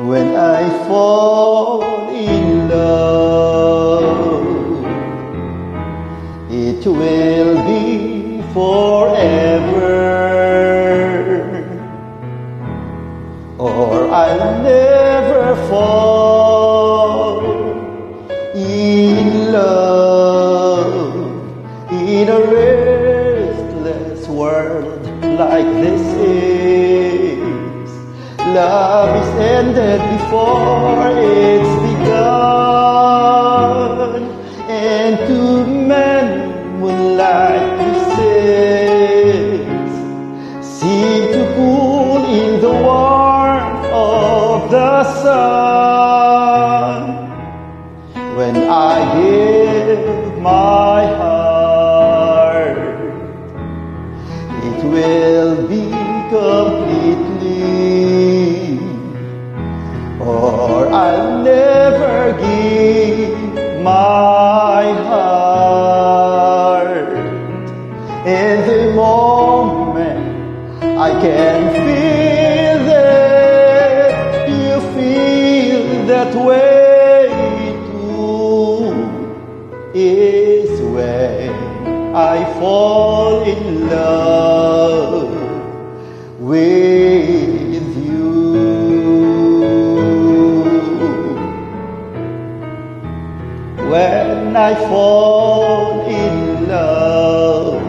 When I fall in love, it will be forever, or I'll never fall in love in a restless world like this is. Love is ended before it's begun, and too many moonlight kisses seem to cool in the warmth of the sun. When I give my heart, it will be completely, or I'll never give my heart. In the moment I can feel that you feel that way too, is when I fall in love with you. When I fall in love,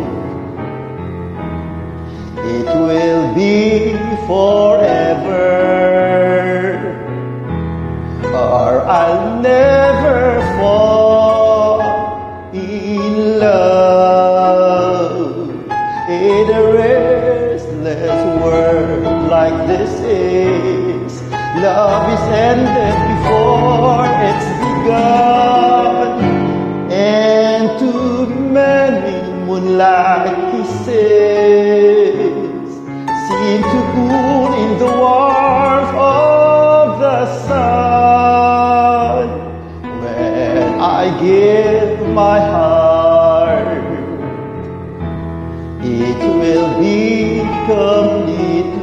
it will be forever, or I'll never fall in love in a restless world like this is. Love is ended before it's begun, and too many moonlight kisses seem to cool in the warmth of the sun. When I give my heart, it will be completely,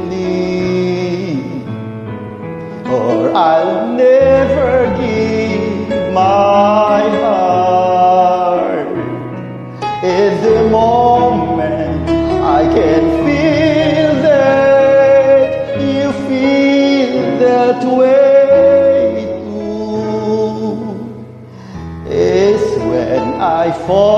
or I'll never give my heart. In the moment I can feel that you feel that way too, is when I fall